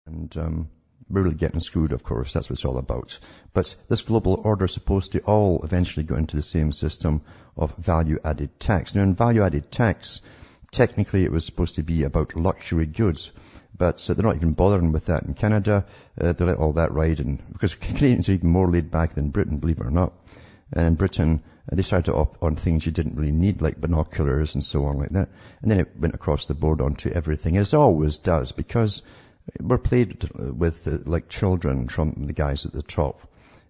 And we're really getting screwed, of course. That's what it's all about. But this global order is supposed to all eventually go into the same system of value-added tax. Now, in value-added tax, technically it was supposed to be about luxury goods. But they're not even bothering with that in Canada. They let all that ride. And because Canadians are even more laid back than Britain, believe it or not. And in Britain, they started off on things you didn't really need, like binoculars and so on like that. And then it went across the board onto everything, as it always does, because we're played with like children from the guys at the top.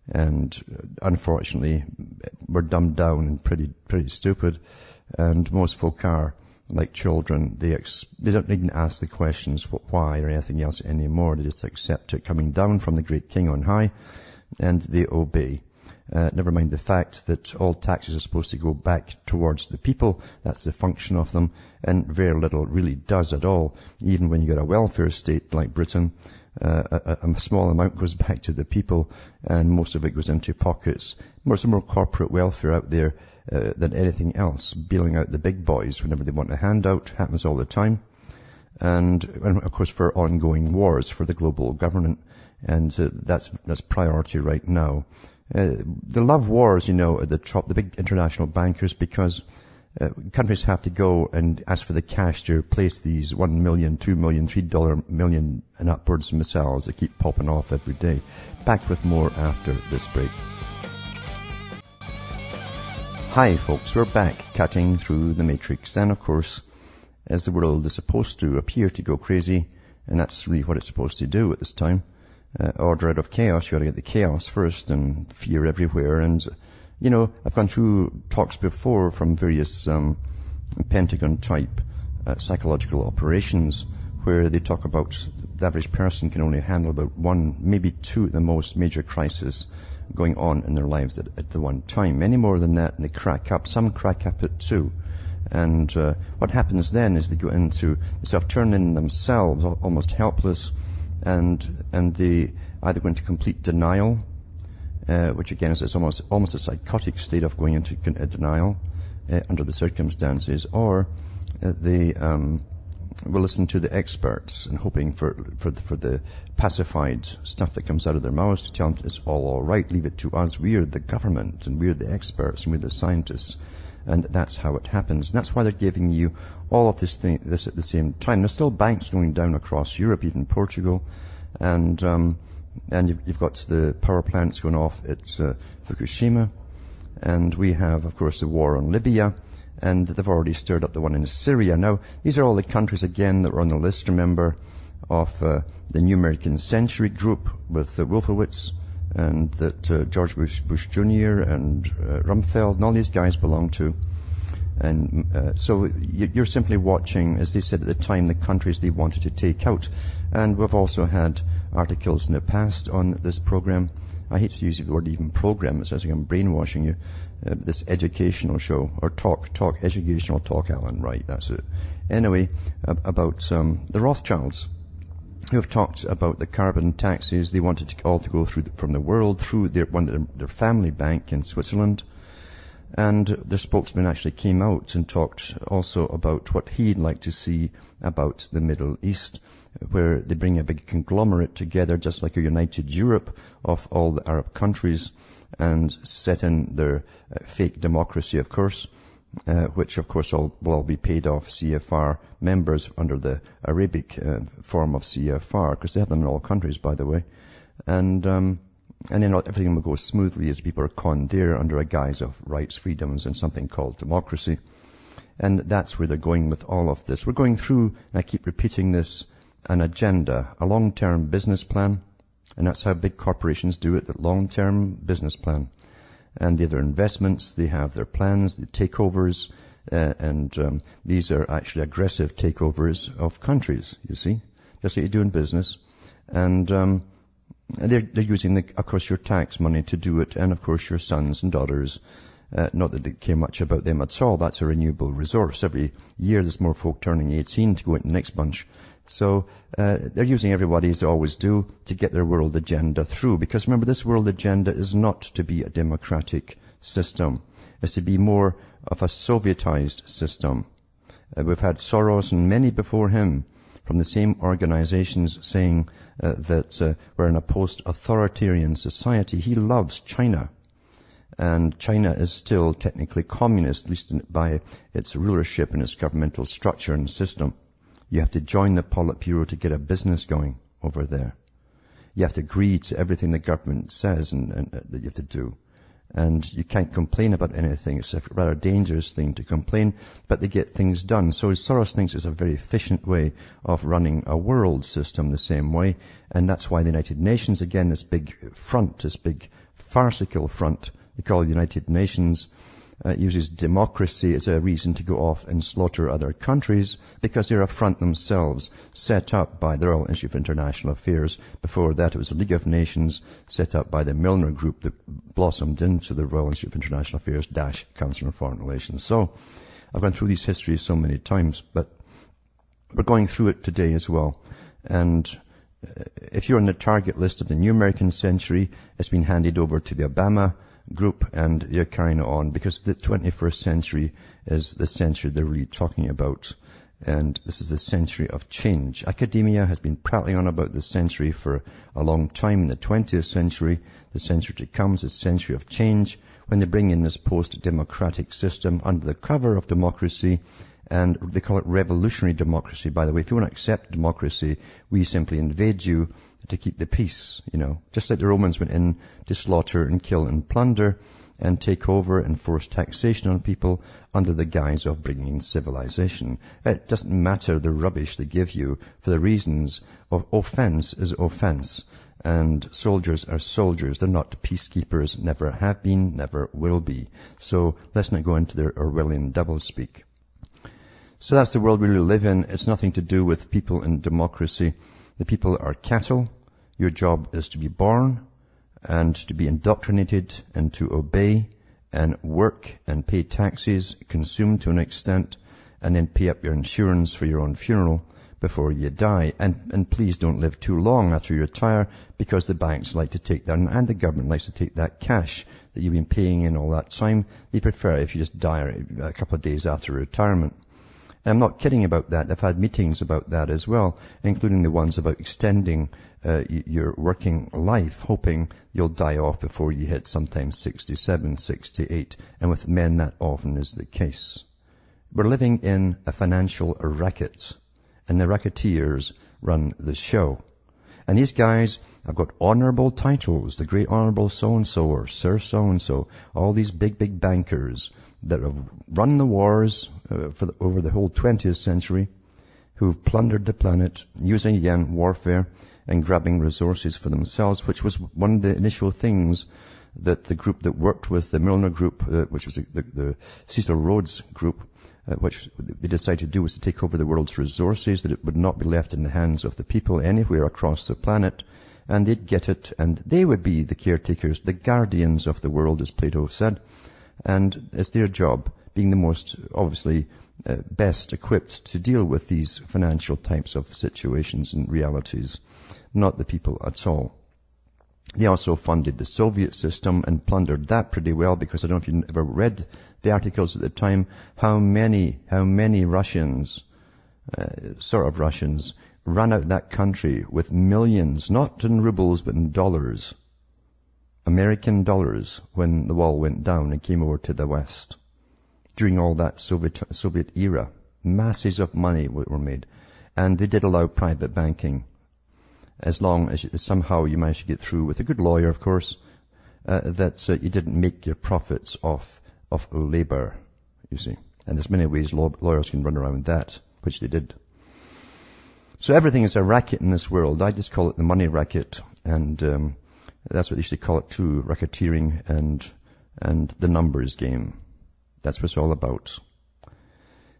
And unfortunately, we're dumbed down and pretty stupid. And most folk are like children. They don't even ask the questions why or anything else anymore. They just accept it coming down from the great king on high, and they obey. Never mind the fact that all taxes are supposed to go back towards the people. That's the function of them. And very little really does at all. Even when you got a welfare state like Britain, a small amount goes back to the people, and most of it goes into pockets. Some more corporate welfare out there than anything else, bailing out the big boys whenever they want a handout. Happens all the time. And of course for ongoing wars for the global government. And that's priority right now. They love wars, at the top, the big international bankers, because countries have to go and ask for the cash to replace these $1 million, $2 million, $3 million and upwards missiles that keep popping off every day. Back with more after this break. Hi folks, we're back cutting through the matrix. And of course, as the world is supposed to appear to go crazy, and that's really what it's supposed to do at this time, order out of chaos, you got to get the chaos first, and fear everywhere. And I've gone through talks before from various Pentagon type psychological operations where they talk about the average person can only handle about one, maybe two at the most major crises going on in their lives at the one time. Any more than that, and they crack up. Some crack up at two. And what happens then is they go into, they start turning themselves almost helpless, and they either go into complete denial, which again is almost a psychotic state of going into denial under the circumstances, or they will listen to the experts and hoping for the pacified stuff that comes out of their mouths to tell them it's all right, leave it to us, we're the government and we're the experts and we're the scientists. And that's how it happens. And that's why they're giving you all of this at the same time. There's still banks going down across Europe, even Portugal. And you've got the power plants going off at Fukushima. And we have, of course, the war on Libya. And they've already stirred up the one in Syria. Now, these are all the countries, again, that were on the list, remember, of the New American Century group with Wolfowitz, and that George Bush Jr. and Rumsfeld and all these guys belong to. And so you're simply watching, as they said at the time, the countries they wanted to take out. And we've also had articles in the past on this program. I hate to use the word even program. It sounds like I'm brainwashing you. This educational show, or educational talk, Alan, right, that's it. Anyway, about the Rothschilds, who have talked about the carbon taxes. They wanted all to go from the world through their family bank in Switzerland. And their spokesman actually came out and talked also about what he'd like to see about the Middle East, where they bring a big conglomerate together, just like a united Europe of all the Arab countries, and set in their fake democracy, of course, which of course will all be paid off CFR members under the Arabic form of CFR, because they have them in all countries, by the way. And then everything will go smoothly as people are conned there under a guise of rights, freedoms, and something called democracy. And that's where they're going with all of this. We're going through, and I keep repeating this, an agenda, a long-term business plan. And that's how big corporations do it, the long-term business plan. And they have their investments, they have their plans, the takeovers, and these are actually aggressive takeovers of countries, you see, just like you do in business. And they're using, of course, your tax money to do it, and of course your sons and daughters. Not that they care much about them at all. That's a renewable resource. Every year there's more folk turning 18 to go into the next bunch. So they're using everybody, as they always do, to get their world agenda through. Because remember, this world agenda is not to be a democratic system. It's to be more of a Sovietized system. We've had Soros and many before him from the same organizations saying that we're in a post-authoritarian society. He loves China. And China is still technically communist, at least by its rulership and its governmental structure and system. You have to join the Politburo to get a business going over there. You have to agree to everything the government says and that you have to do. And you can't complain about anything. It's a rather dangerous thing to complain, but they get things done. So Soros thinks it's a very efficient way of running a world system the same way. And that's why the United Nations, again, this big front, this big farcical front, they call it the United Nations, uses democracy as a reason to go off and slaughter other countries because they're a front themselves, set up by the Royal Institute for International Affairs. Before that, it was the League of Nations, set up by the Milner Group that blossomed into the Royal Institute for International Affairs - Council on Foreign Relations. So I've gone through these histories so many times, but we're going through it today as well. And if you're on the target list of the New American Century, it's been handed over to the Obama group, and they're carrying it on because the 21st century is the century they're really talking about. And this is the century of change. Academia has been prattling on about this century for a long time. In the 20th century, the century to come is the century of change, when they bring in this post-democratic system under the cover of democracy. And they call it revolutionary democracy, by the way. If you want to accept democracy, we simply invade you to keep the peace, just like the Romans went in to slaughter and kill and plunder and take over and force taxation on people under the guise of bringing in civilization. It doesn't matter the rubbish they give you for the reasons of offense is offense. And soldiers are soldiers. They're not peacekeepers, never have been, never will be. So let's not go into their Orwellian doublespeak. So that's the world we really live in. It's nothing to do with people in democracy. The people are cattle. Your job is to be born and to be indoctrinated and to obey and work and pay taxes, consume to an extent, and then pay up your insurance for your own funeral before you die. And please don't live too long after you retire, because the banks like to take that, and the government likes to take that cash that you've been paying in all that time. They prefer if you just die a couple of days after retirement. And I'm not kidding about that. I've had meetings about that as well, including the ones about extending your working life, hoping you'll die off before you hit sometimes 67, 68. And with men, that often is the case. We're living in a financial racket, and the racketeers run the show. And these guys have got honorable titles, the great honorable so-and-so or Sir so-and-so, all these big bankers that have run the wars over the whole 20th century, who've plundered the planet using, again, warfare and grabbing resources for themselves, which was one of the initial things that the group that worked with the Milner Group, which was the Cecil Rhodes Group, which they decided to do, was to take over the world's resources, that it would not be left in the hands of the people anywhere across the planet, and they'd get it, and they would be the caretakers, the guardians of the world, as Plato said. And it's their job, being the most, obviously, best equipped to deal with these financial types of situations and realities, not the people at all. They also funded the Soviet system and plundered that pretty well, because I don't know if you ever read the articles at the time, how many Russians, Russians, ran out that country with millions, not in rubles, but in dollars. American dollars, when the wall went down and came over to the West. During all that Soviet era, masses of money were made. And they did allow private banking, as long as somehow you managed to get through with a good lawyer, of course, that you didn't make your profits off of labor, you see. And there's many ways lawyers can run around that, which they did. So everything is a racket in this world. I just call it the money racket, and that's what they used to call it too, racketeering and the numbers game. That's what it's all about.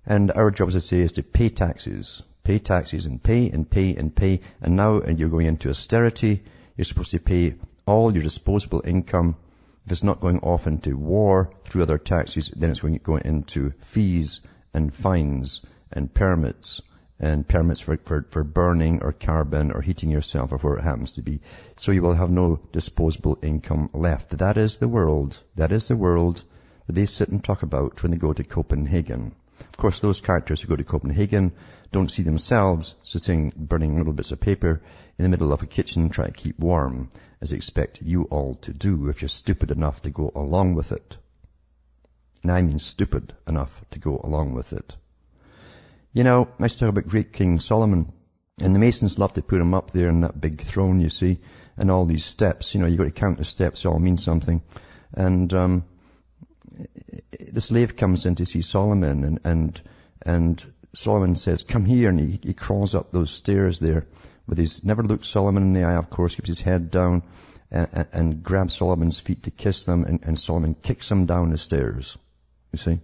And our job, as I say, is to pay taxes and pay and pay and pay. And now you're going into austerity. You're supposed to pay all your disposable income. If it's not going off into war through other taxes, then it's going into fees and fines and permits for burning or carbon or heating yourself or where it happens to be. So you will have no disposable income left. That is the world. That is the world that they sit and talk about when they go to Copenhagen. Of course, those characters who go to Copenhagen don't see themselves sitting, burning little bits of paper in the middle of a kitchen trying to keep warm, as they expect you all to do if you're stupid enough to go along with it. And I mean stupid enough to go along with it. You know, I used to talk about great King Solomon, and the Masons love to put him up there in that big throne, you see, and all these steps. You know, you've got to count the steps, they all mean something. And the slave comes in to see Solomon, and Solomon says, come here, and he crawls up those stairs there with his, never looks Solomon in the eye, of course, keeps his head down, and grabs Solomon's feet to kiss them, and Solomon kicks him down the stairs, you see.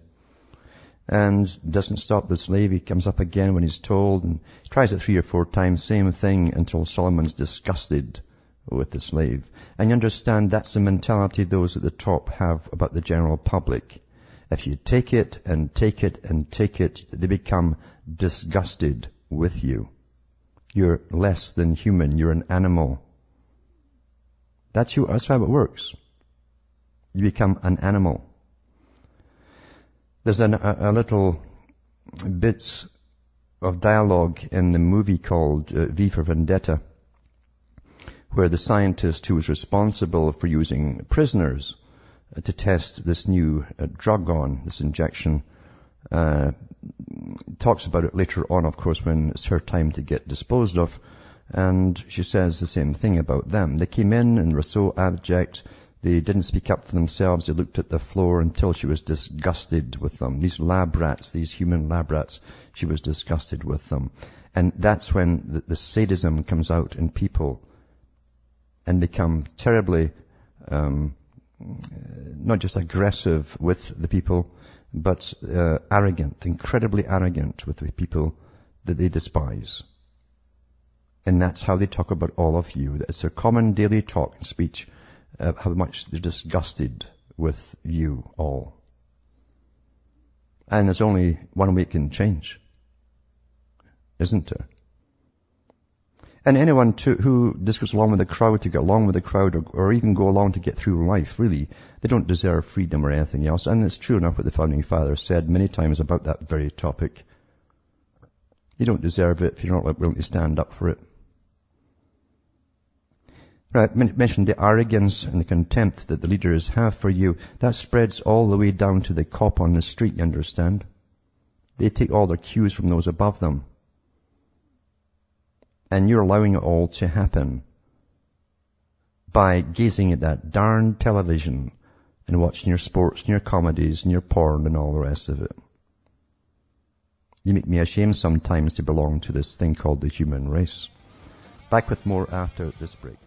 And doesn't stop the slave, he comes up again when he's told, and he tries it 3 or 4 times, same thing, until Solomon's disgusted with the slave. And you understand that's the mentality those at the top have about the general public. If you take it and take it and take it, they become disgusted with you. You're less than human. You're an animal. That's how it works. You become an animal. There's a little bits of dialogue in the movie called V for Vendetta, where the scientist who was responsible for using prisoners to test this new drug on, this injection, talks about it later on, of course, when it's her time to get disposed of. And she says the same thing about them. They came in and were so abject, they didn't speak up for themselves. They looked at the floor until she was disgusted with them. These lab rats, these human lab rats, she was disgusted with them. And that's when the sadism comes out in people and become terribly, not just aggressive with the people, but arrogant, incredibly arrogant with the people that they despise. And that's how they talk about all of you. It's their common daily talk and speech, how much they're disgusted with you all. And there's only one way it can change, isn't there? And anyone who just goes along with the crowd to get along with the crowd, or even go along to get through life, really, they don't deserve freedom or anything else. And it's true enough what the Founding Fathers said many times about that very topic. You don't deserve it if you're not willing to stand up for it. Right, I mentioned the arrogance and the contempt that the leaders have for you. That spreads all the way down to the cop on the street, you understand? They take all their cues from those above them. And you're allowing it all to happen by gazing at that darn television and watching your sports and your comedies and your porn and all the rest of it. You make me ashamed sometimes to belong to this thing called the human race. Back with more after this break.